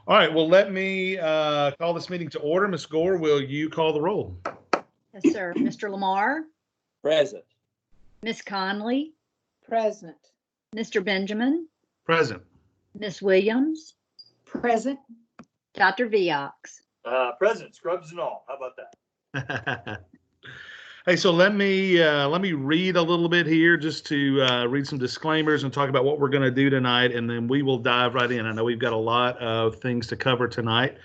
All right, well, let me call this meeting to order. Ms. Gore, will you call the roll? Yes, sir. Mr. Lamar, Present. Miss Conley, Present. Mr. Benjamin, Present. Miss Williams, Present. Dr. Viox. Present, scrubs and all. How about that? Hey, so let me read a little bit here just to read some disclaimers and talk about what we're going to do tonight, and then we will dive right in. I know we've got a lot of things to cover tonight.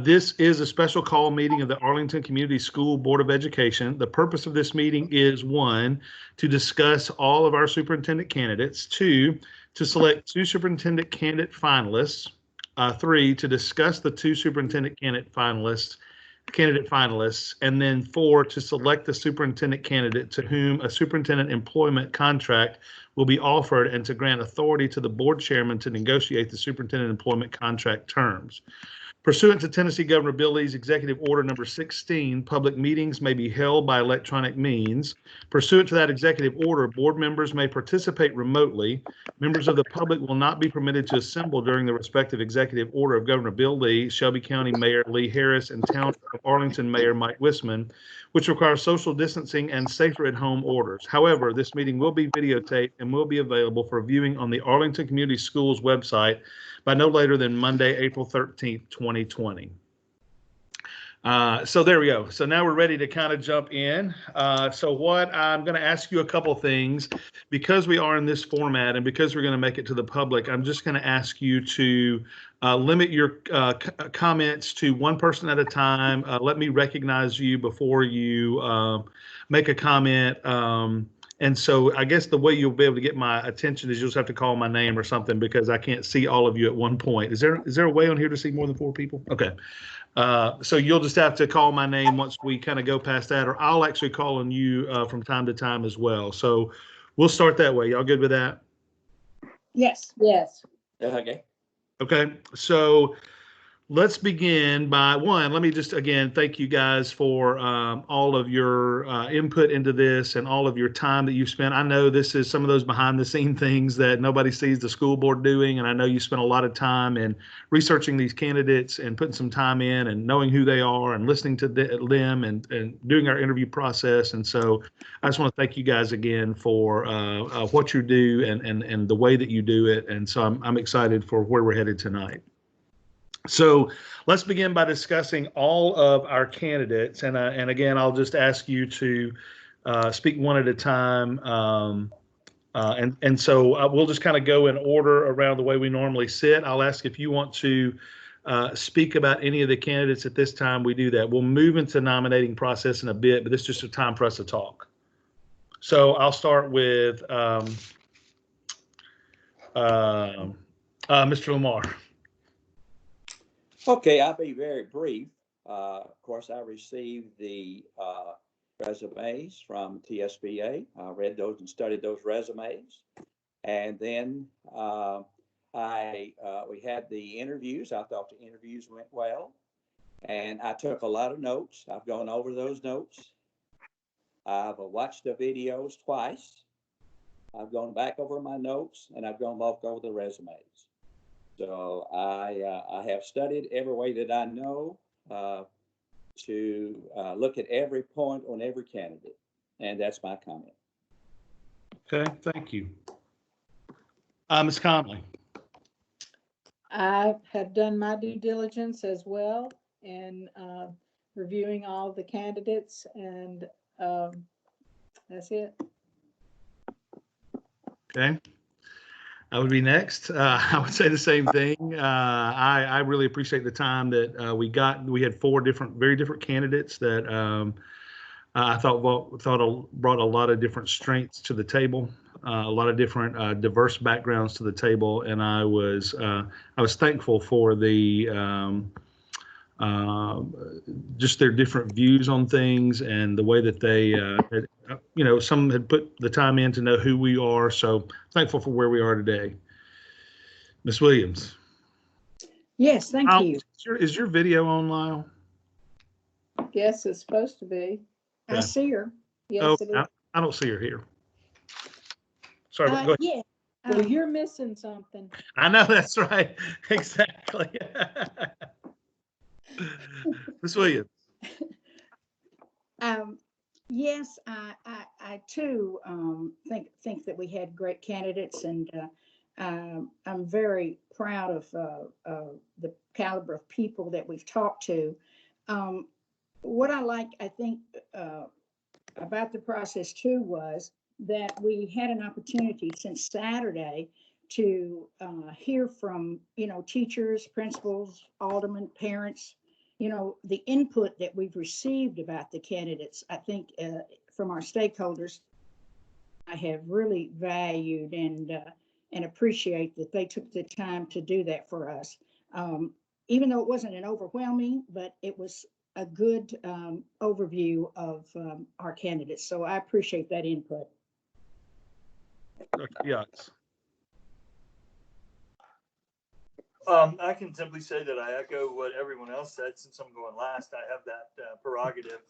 This is a special call meeting of the Arlington Community School Board of Education. The purpose of this meeting is, 1, to discuss all of our superintendent candidates, 2, to select 2 superintendent candidate finalists, 3, to discuss the 2 superintendent candidate finalists, and then 4, to select the superintendent candidate to whom a superintendent employment contract will be offered and to grant authority to the board chairman to negotiate the superintendent employment contract terms. Pursuant to Tennessee Governor Bill Lee's Executive Order Number 16, public meetings may be held by electronic means. Pursuant to that executive order, board members may participate remotely. Members of the public will not be permitted to assemble during the respective executive order of Governor Bill Lee, Shelby County Mayor Lee Harris, and Town of Arlington Mayor Mike Wisman, which requires social distancing and safer at home orders. However, this meeting will be videotaped and will be available for viewing on the Arlington Community Schools website by no later than Monday, April 13th, 2020. So there we go. So now we're ready to kind of jump in. So what I'm going to ask you a couple things, because we are in this format and because we're going to make it to the public, I'm just going to ask you to limit your comments to one person at a time. Let me recognize you before you make a comment. And so I guess the way you'll be able to get my attention is you'll just have to call my name or something, because I can't see all of you at one point. Is there a way on here to see more than 4 people? Okay. So you'll just have to call my name once we kind of go past that, or I'll actually call on you from time to time as well. So we'll start that way. Y'all good with that? Yes. Yes. Okay. Okay. So let's begin by, 1, let me just again thank you guys for all of your input into this and all of your time that you've spent. I know this is some of those behind the scene things that nobody sees the school board doing, and I know you spent a lot of time in researching these candidates and putting some time in and knowing who they are and listening to them and doing our interview process. And so I just want to thank you guys again for what you do and the way that you do it. And so I'm excited for where we're headed tonight. So let's begin by discussing all of our candidates. And again, I'll just ask you to speak one at a time. And so we'll just kind of go in order around the way we normally sit. I'll ask if you want to speak about any of the candidates at this time. We do that. We'll move into the nominating process in a bit, but this is just a time for us to talk. So I'll start with Mr. Lamar. Okay, I'll be very brief. Of course, I received the resumes from TSBA. I read those and studied those resumes. And then we had the interviews. I thought the interviews went well. And I took a lot of notes. I've gone over those notes. I've watched the videos twice. I've gone back over my notes, and I've gone back over the resumes. So I have studied every way that I know to look at every point on every candidate, and that's my comment. Okay, thank you. Ms. Conley. I have done my due diligence as well in reviewing all the candidates, and that's it. Okay. I would be next. I would say the same thing. I really appreciate the time that we got. We had 4 very different candidates that I thought brought a lot of different strengths to the table, a lot of different diverse backgrounds to the table, and I was thankful for the just their different views on things and the way that they some had put the time in to know who we are. So thankful for where we are today. Ms. Williams. Yes, thank you. Is your video on, Lyle? Yes, it's supposed to be. Okay. I see her. Yes, it is. I don't see her here. Sorry, go ahead. Yeah, Well, you're missing something. I know that's right. Exactly. Ms. Williams. Yes, I too think that we had great candidates, and I'm very proud of the caliber of people that we've talked to. What I think about the process too was that we had an opportunity since Saturday to hear from teachers, principals, aldermen, parents. The input that we've received about the candidates, I think from our stakeholders, I have really valued and appreciate that they took the time to do that for us. Even though it wasn't an overwhelming, but it was a good overview of our candidates. So I appreciate that input. Dr. Yachts. I can simply say that I echo what everyone else said. Since I'm going last, I have that prerogative.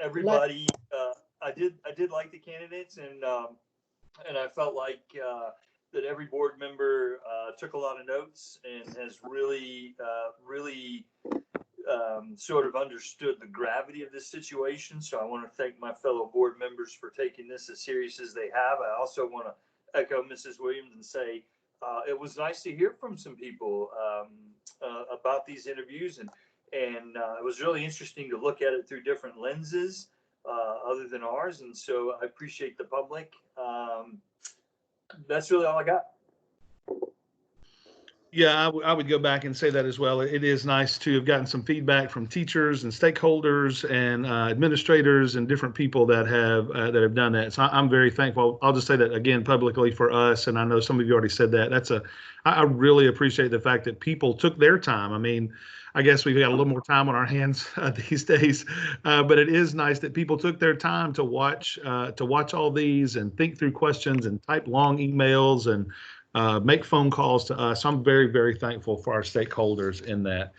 Everybody, I did like the candidates, and I felt like that every board member took a lot of notes and has really sort of understood the gravity of this situation. So I want to thank my fellow board members for taking this as serious as they have. I also want to echo Mrs. Williams and say it was nice to hear from some people about these interviews, and it was really interesting to look at it through different lenses other than ours. And so I appreciate the public. That's really all I got. Yeah, I would go back and say that as well. It is nice to have gotten some feedback from teachers and stakeholders and administrators and different people that have done that. So I'm very thankful. I'll just say that again publicly for us, and I know some of you already said that. I really appreciate the fact that people took their time. I mean, I guess we've got a little more time on our hands these days, but it is nice that people took their time to watch all these and think through questions and type long emails and make phone calls to us. I'm very, very thankful for our stakeholders in that.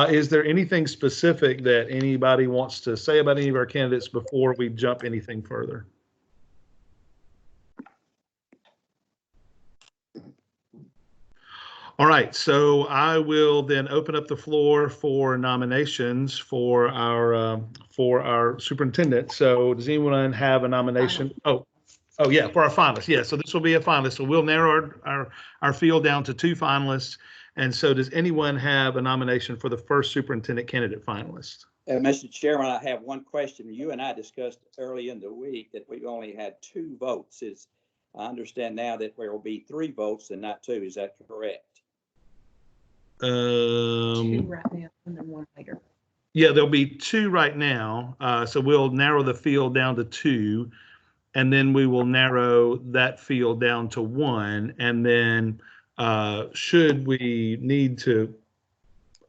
Is there anything specific that anybody wants to say about any of our candidates before we jump anything further? All right, so I will then open up the floor for nominations for our superintendent. So does anyone have a nomination? Oh yeah, for our finalists. Yeah, so this will be a finalist. So we'll narrow our field down to 2 finalists. And so does anyone have a nomination for the first superintendent candidate finalist? Mr. Chairman, I have one question. You and I discussed early in the week that we only had 2 votes. I understand now that there will be 3 votes and not 2. Is that correct? 2 right now and then 1 later. Yeah, there'll be 2 right now. So we'll narrow the field down to 2. And then we will narrow that field down to 1. And then should we need to,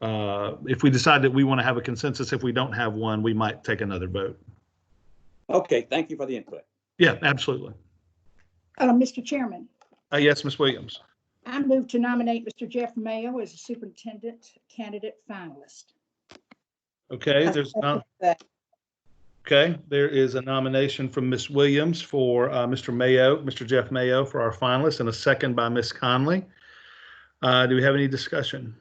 if we decide that we want to have a consensus, if we don't have 1, we might take another vote. Okay, thank you for the input. Yeah, absolutely. Mr. Chairman. Yes, Ms. Williams. I move to nominate Mr. Jeff Mayo as a superintendent candidate finalist. Okay, there is a nomination from Ms. Williams for Mr. Jeff Mayo for our finalist, and a second by Ms. Conley. Do we have any discussion?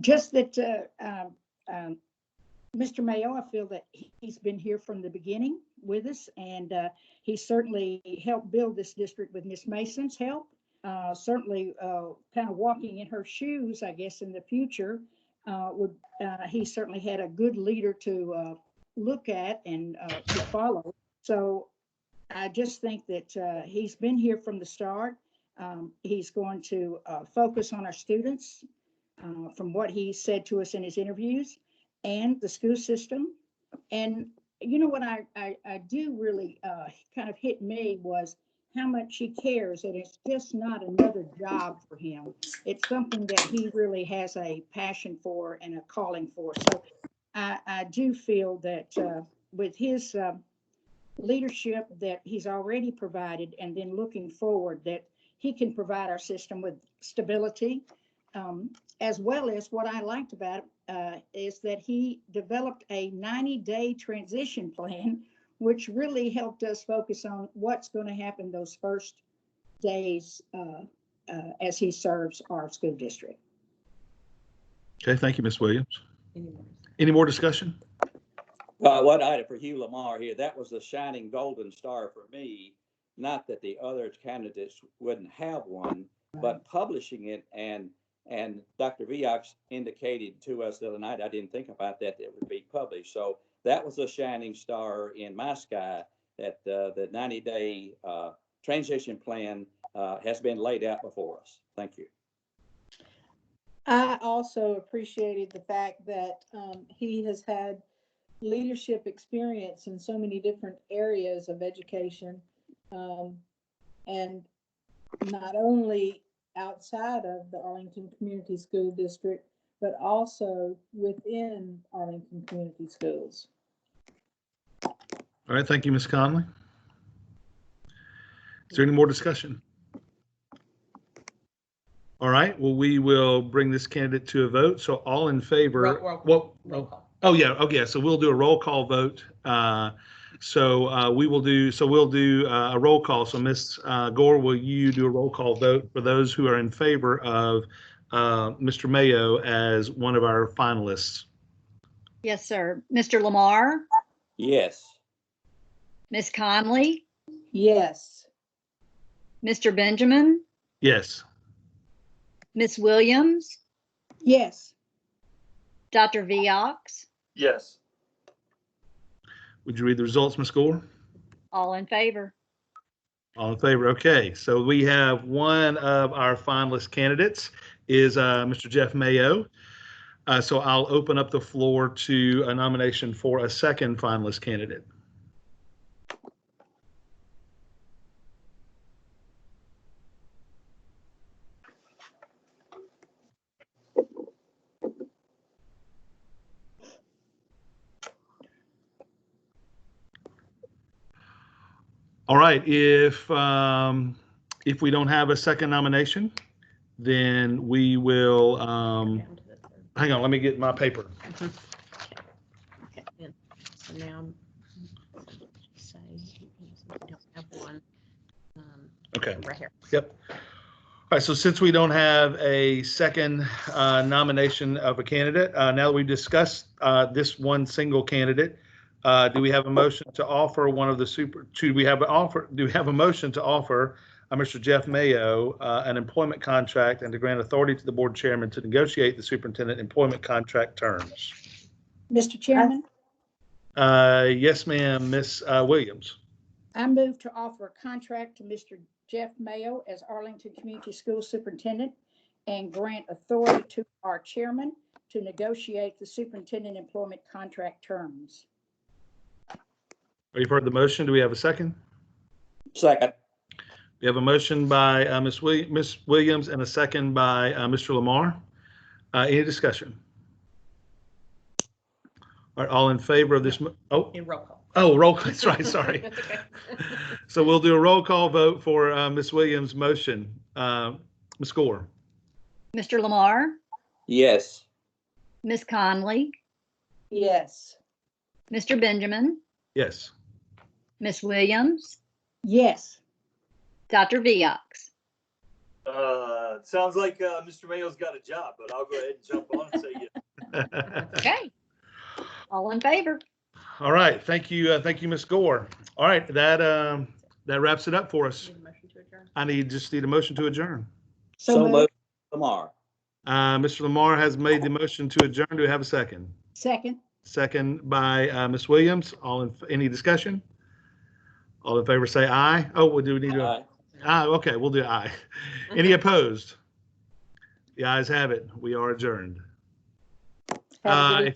Just that Mr. Mayo, I feel that he's been here from the beginning with us, and he certainly helped build this district with Ms. Mason's help. Certainly kind of walking in her shoes, I guess, in the future. He certainly had a good leader to look at and to follow. So I just think that he's been here from the start. He's going to focus on our students from what he said to us in his interviews, and the school system. And you know what I do really kind of hit me was how much he cares, and it's just not another job for him. It's something that he really has a passion for and a calling for. So I do feel that with his leadership that he's already provided, and then looking forward, that he can provide our system with stability, as well as what I liked about it is that he developed a 90-day transition plan which really helped us focus on what's going to happen those first days as he serves our school district. Okay, thank you, Ms. Williams. Any more? Any more discussion? What I had for Hugh Lamar here, that was the shining golden star for me. Not that the other candidates wouldn't have one, but publishing it and Dr. Viox indicated to us the other night, I didn't think about that, it would be published. So that was a shining star in my sky that the 90-day transition plan has been laid out before us. Thank you. I also appreciated the fact that he has had leadership experience in so many different areas of education, and not only outside of the Arlington Community School District, but also within Arlington Community Schools. All right, thank you, Ms. Conley. Is there any more discussion? All right, well, we will bring this candidate to a vote. So all in favor. Roll call. Oh, yeah. Okay. So we'll do a roll call vote. We'll do a roll call. So Ms. Gore, will you do a roll call vote for those who are in favor of Mr. Mayo as one of our finalists? Yes, sir. Mr. Lamar, Yes. Ms. Conley, Yes. Mr. Benjamin, Yes. Ms. Williams, Yes. Dr. Viox, Yes. Would you read the results, Ms. Gore? all in favor. All in favor. Okay. So we have one of our finalist candidates is Mr. Jeff Mayo. So I'll open up the floor to a nomination for a second finalist candidate. All right, if we don't have a second nomination, then we will, Down to the third. hang on, let me get my paper. Okay, and so now, say, we don't have one. Okay. Right here. Yep. All right, so since we don't have a second nomination of a candidate, now that we've discussed this one single candidate, do we have a motion to offer one of the do we have a motion to offer Mr. Jeff Mayo an employment contract and to grant authority to the board chairman to negotiate the superintendent employment contract terms? Mr. Chairman, Yes, ma'am, Ms. Williams. I move to offer a contract to Mr. Jeff Mayo as Arlington Community School Superintendent and grant authority to our chairman to negotiate the superintendent employment contract terms. You've heard the motion. Do we have a second? Second. We have a motion by Ms. Williams and a second by Mr. Lamar. Any discussion? All right, all in favor of this? And roll call. Roll call. That's right. Sorry. That's okay. So we'll do a roll call vote for Ms. Williams' motion. Ms. Gore. Mr. Lamar, Yes. Ms. Conley, Yes. Mr. Benjamin, Yes. Ms. Williams, Yes. Dr. Viox. Sounds like Mr. Mayo's got a job, but I'll go ahead and jump on and say yes. Okay. All in favor. All right. Thank you. Thank you, Ms. Gore. All right. That wraps it up for us. Need a motion to adjourn? I just need a motion to adjourn. So moved. Lamar. Mr. Lamar has made the motion to adjourn. Do we have a second? Second. Second by Ms. Williams. Any discussion? All in favor say aye. Oh, we do need to. Aye. Aye. Okay, we'll do aye. Any opposed? The ayes have it. We are adjourned. Have a good If